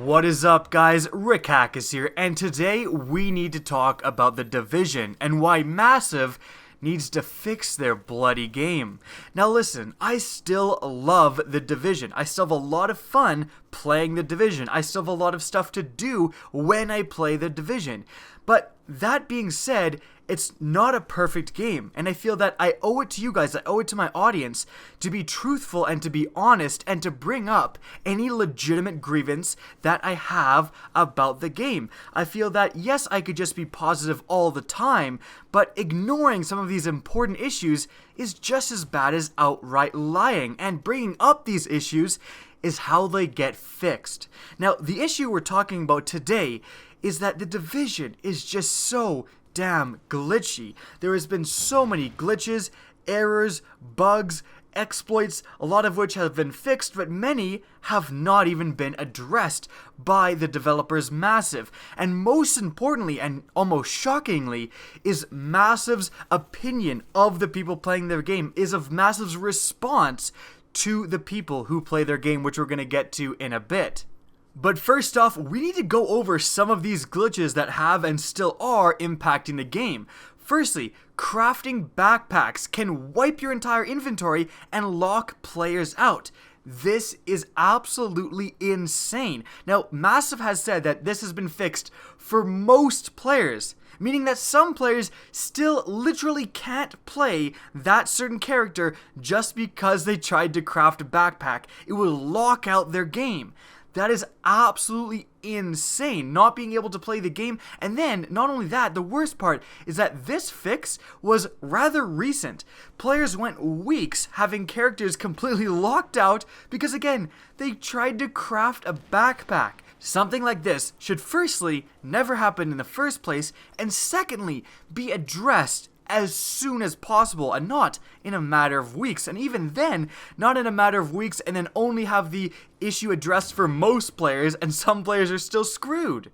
What is up, guys? Rick Hack is here, and today we need to talk about The Division and why Massive needs to fix their bloody game. Now listen, I still love The Division. I still have a lot of fun playing The Division. I still have a lot of stuff to do when I play The Division. But that being said, it's not a perfect game, and I feel that I owe it to you guys, I owe it to my audience to be truthful and to be honest and to bring up any legitimate grievance that I have about the game. I feel that, yes, I could just be positive all the time, but ignoring some of these important issues is just as bad as outright lying, and bringing up these issues is how they get fixed. Now, the issue we're talking about today is that The Division is just so damn glitchy. There has been so many glitches, errors, bugs, exploits, a lot of which have been fixed, but many have not even been addressed by the developers Massive. And most importantly, and almost shockingly, is Massive's opinion of the people playing their game, is of Massive's response to the people who play their game, which we're going to get to in a bit. But first off, we need to go over some of these glitches that have and still are impacting the game. Firstly, crafting backpacks can wipe your entire inventory and lock players out. This is absolutely insane. Now, Massive has said that this has been fixed for most players, meaning that some players still literally can't play that certain character just because they tried to craft a backpack. It will lock out their game. That is absolutely insane, not being able to play the game. And then, not only that, the worst part is that this fix was rather recent. Players went weeks having characters completely locked out because, again, they tried to craft a backpack. Something like this should firstly never happen in the first place, and secondly, be addressed as soon as possible, and not in a matter of weeks. And even then, not in a matter of weeks, and then only have the issue addressed for most players, and some players are still screwed.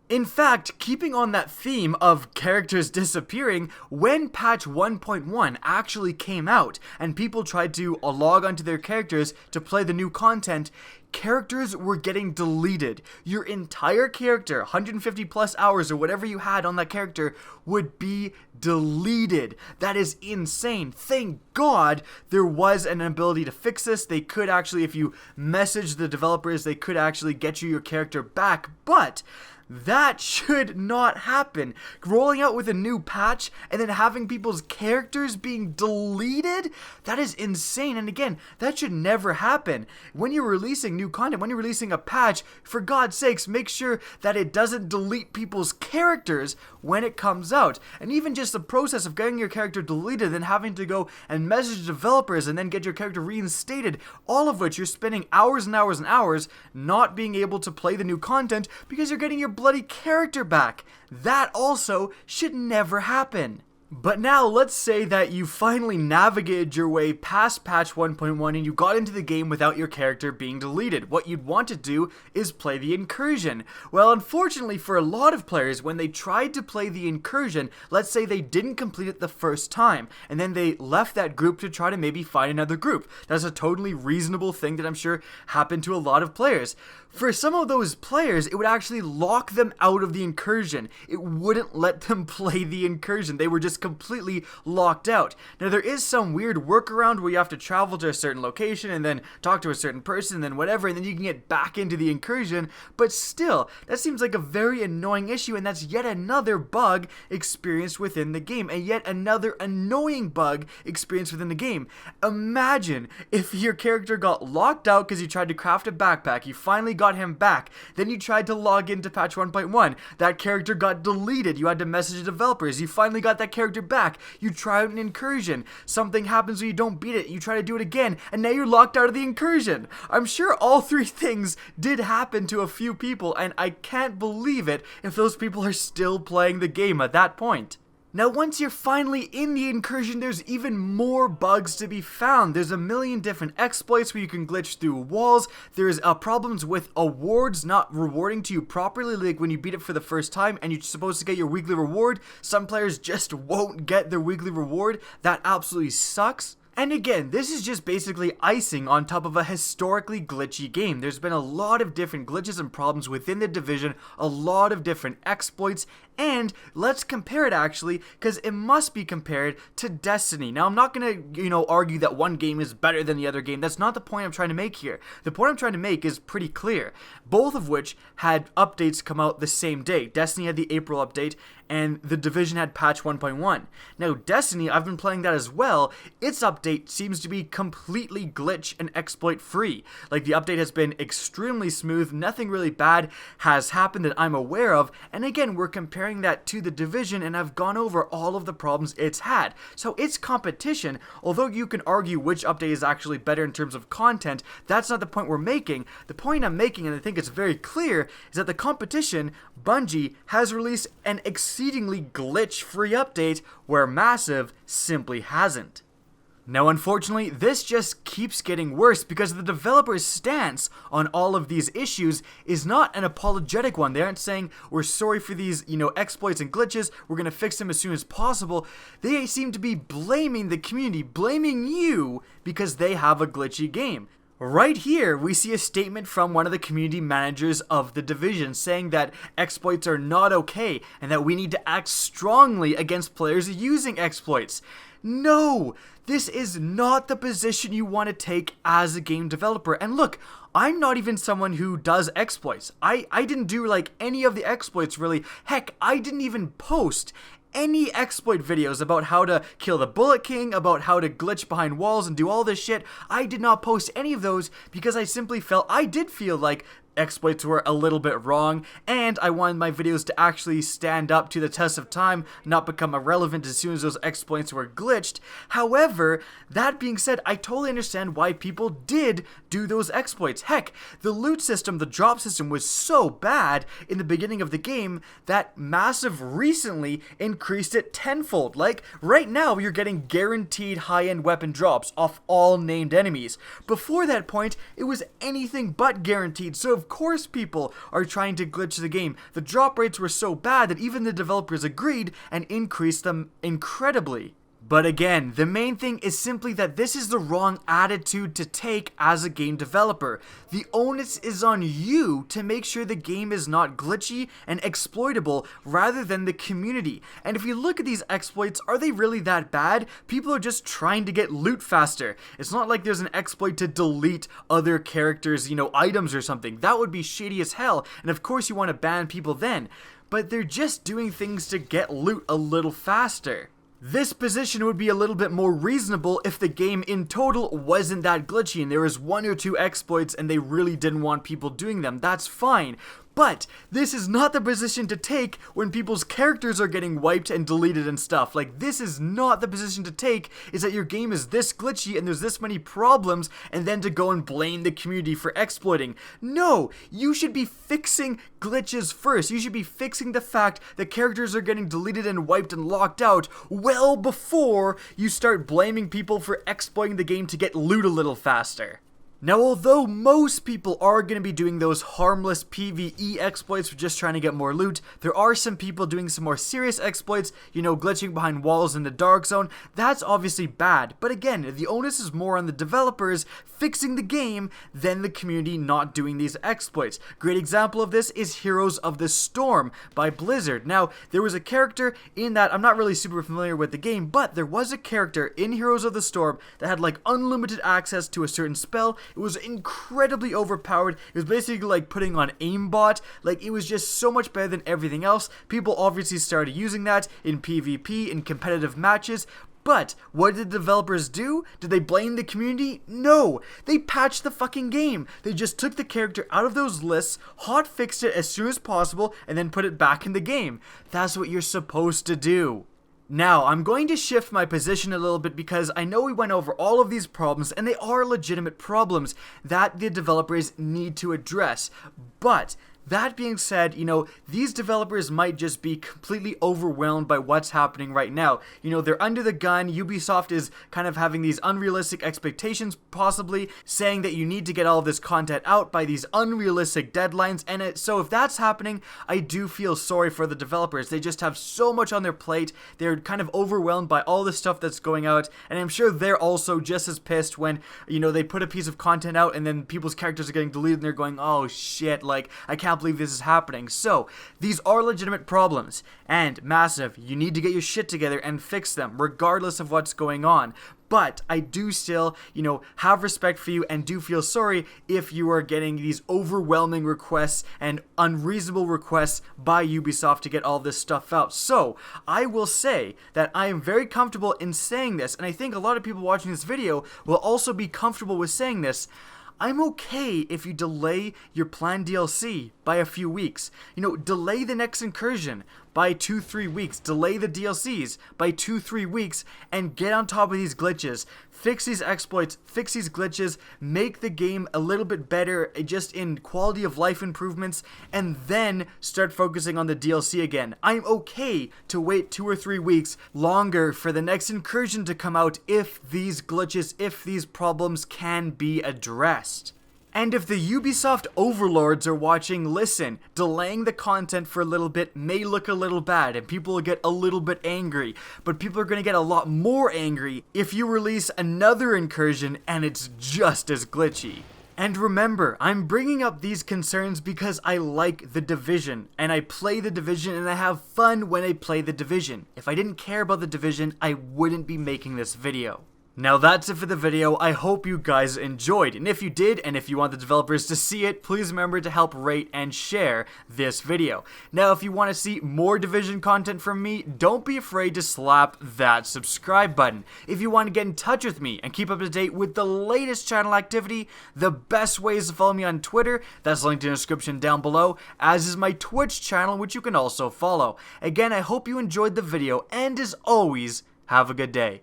In fact, keeping on that theme of characters disappearing, when patch 1.1 actually came out and people tried to log onto their characters to play the new content, characters were getting deleted. Your entire character, 150 plus hours or whatever you had on that character, would be deleted. That is insane. Thank God there was an ability to fix this. They could actually, if you message the developers, they could actually get you your character back, but that should not happen. Rolling out with a new patch and then having people's characters being deleted? That is insane. And again, that should never happen. When you're releasing new content, when you're releasing a patch, for God's sakes, make sure that it doesn't delete people's characters when it comes out. And even just the process of getting your character deleted and having to go and message developers and then get your character reinstated, all of which you're spending hours and hours and hours not being able to play the new content because you're getting your bloody character back. That also should never happen. But now, let's say that you finally navigated your way past patch 1.1 and you got into the game without your character being deleted. What you'd want to do is play the incursion. Well, unfortunately for a lot of players, when they tried to play the incursion, let's say they didn't complete it the first time, and then they left that group to try to maybe find another group. That's a totally reasonable thing that I'm sure happened to a lot of players. For some of those players, it would actually lock them out of the incursion. It wouldn't let them play the incursion. They were just completely locked out. Now, there is some weird workaround where you have to travel to a certain location and then talk to a certain person and then whatever, and then you can get back into the incursion, but still, that seems like a very annoying issue, and that's yet another bug experienced within the game, and yet another annoying bug experienced within the game. Imagine if your character got locked out because you tried to craft a backpack, you finally got him back, then you tried to log into patch 1.1, that character got deleted, you had to message the developers, you finally got that character back, you try out an incursion, something happens when you don't beat it, you try to do it again, and now you're locked out of the incursion. I'm sure all three things did happen to a few people, and I can't believe it if those people are still playing the game at that point. Now, once you're finally in the incursion, there's even more bugs to be found. There's a million different exploits where you can glitch through walls. There's problems with awards not rewarding to you properly, like when you beat it for the first time and you're supposed to get your weekly reward. Some players just won't get their weekly reward. That absolutely sucks. And again, this is just basically icing on top of a historically glitchy game. There's been a lot of different glitches and problems within the Division, a lot of different exploits, and let's compare it actually, because it must be compared to Destiny. Now, I'm not going to, argue that one game is better than the other game. That's not the point I'm trying to make here. The point I'm trying to make is pretty clear. Both of which had updates come out the same day. Destiny had the April update, and the Division had patch 1.1. Now, Destiny, I've been playing that as well. Its update seems to be completely glitch and exploit free. Like, the update has been extremely smooth. Nothing really bad has happened that I'm aware of. And again, we're comparing that to the Division, and I've gone over all of the problems it's had. So its competition, although you can argue which update is actually better in terms of content, that's not the point we're making. The point I'm making, and I think it's very clear, is that the competition, Bungie, has released an exceedingly glitch-free update where Massive simply hasn't. Now, unfortunately, this just keeps getting worse because the developer's stance on all of these issues is not an apologetic one. They aren't saying, we're sorry for these, exploits and glitches, we're gonna fix them as soon as possible. They seem to be blaming the community, blaming you because they have a glitchy game. Right here, we see a statement from one of the community managers of the Division saying that exploits are not okay and that we need to act strongly against players using exploits. No! This is not the position you want to take as a game developer. And look, I'm not even someone who does exploits. I didn't do like any of the exploits really. Heck, I didn't even post any exploit videos about how to kill the Bullet King, about how to glitch behind walls and do all this shit. I did not post any of those because I simply did feel like exploits were a little bit wrong, and I wanted my videos to actually stand up to the test of time, not become irrelevant as soon as those exploits were glitched. However, that being said, I totally understand why people did do those exploits. Heck, the loot system, the drop system was so bad in the beginning of the game that Massive recently increased it tenfold. Like, right now, you're getting guaranteed high-end weapon drops off all named enemies. Before that point, it was anything but guaranteed, so of course people are trying to glitch the game. The drop rates were so bad that even the developers agreed and increased them incredibly. But again, the main thing is simply that this is the wrong attitude to take as a game developer. The onus is on you to make sure the game is not glitchy and exploitable rather than the community. And if you look at these exploits, are they really that bad? People are just trying to get loot faster. It's not like there's an exploit to delete other characters', items or something. That would be shady as hell, and of course you want to ban people then. But they're just doing things to get loot a little faster. This position would be a little bit more reasonable if the game in total wasn't that glitchy and there was one or two exploits and they really didn't want people doing them. That's fine. But this is not the position to take when people's characters are getting wiped and deleted and stuff. Like, this is not the position to take, is that your game is this glitchy and there's this many problems, and then to go and blame the community for exploiting. No, you should be fixing glitches first. You should be fixing the fact that characters are getting deleted and wiped and locked out well before you start blaming people for exploiting the game to get loot a little faster. Now, although most people are going to be doing those harmless PvE exploits for just trying to get more loot, there are some people doing some more serious exploits, glitching behind walls in the dark zone. That's obviously bad, but again, the onus is more on the developers fixing the game than the community not doing these exploits. Great example of this is Heroes of the Storm by Blizzard. Now, there was a character in that, I'm not really super familiar with the game, but there was a character in Heroes of the Storm that had like unlimited access to a certain spell. It was incredibly overpowered. It was basically like putting on aimbot. Like, it was just so much better than everything else. People obviously started using that in PvP, in competitive matches. But what did the developers do? Did they blame the community? No! They patched the fucking game. They just took the character out of those lists, hotfixed it as soon as possible, and then put it back in the game. That's what you're supposed to do. Now, I'm going to shift my position a little bit because I know we went over all of these problems and they are legitimate problems that the developers need to address. But That being said, these developers might just be completely overwhelmed by what's happening right now. They're under the gun. Ubisoft is kind of having these unrealistic expectations, possibly saying that you need to get all of this content out by these unrealistic deadlines. And so if that's happening, I do feel sorry for the developers. They just have so much on their plate. They're kind of overwhelmed by all the stuff that's going out. And I'm sure they're also just as pissed when, they put a piece of content out and then people's characters are getting deleted and they're going, oh shit, like, I can't believe this is happening. So these are legitimate problems and massive. You need to get your shit together and fix them regardless of what's going on. But I do still, have respect for you and do feel sorry if you are getting these overwhelming requests and unreasonable requests by Ubisoft to get all this stuff out. So I will say that I am very comfortable in saying this, and I think a lot of people watching this video will also be comfortable with saying this. I'm okay if you delay your planned DLC by a few weeks. Delay the next incursion by 2-3 weeks. Delay the DLCs by 2-3 weeks and get on top of these glitches. Fix these exploits, fix these glitches, make the game a little bit better just in quality of life improvements, and then start focusing on the DLC again. I'm okay to wait 2 or 3 weeks longer for the next incursion to come out if these glitches, if these problems can be addressed. And if the Ubisoft overlords are watching, listen, delaying the content for a little bit may look a little bad and people will get a little bit angry, but people are going to get a lot more angry if you release another incursion and it's just as glitchy. And remember, I'm bringing up these concerns because I like The Division, and I play The Division and I have fun when I play The Division. If I didn't care about The Division, I wouldn't be making this video. Now that's it for the video. I hope you guys enjoyed, and if you did, and if you want the developers to see it, please remember to help rate and share this video. Now if you want to see more Division content from me, don't be afraid to slap that subscribe button. If you want to get in touch with me and keep up to date with the latest channel activity, the best way is to follow me on Twitter. That's linked in the description down below, as is my Twitch channel, which you can also follow. Again, I hope you enjoyed the video, and as always, have a good day.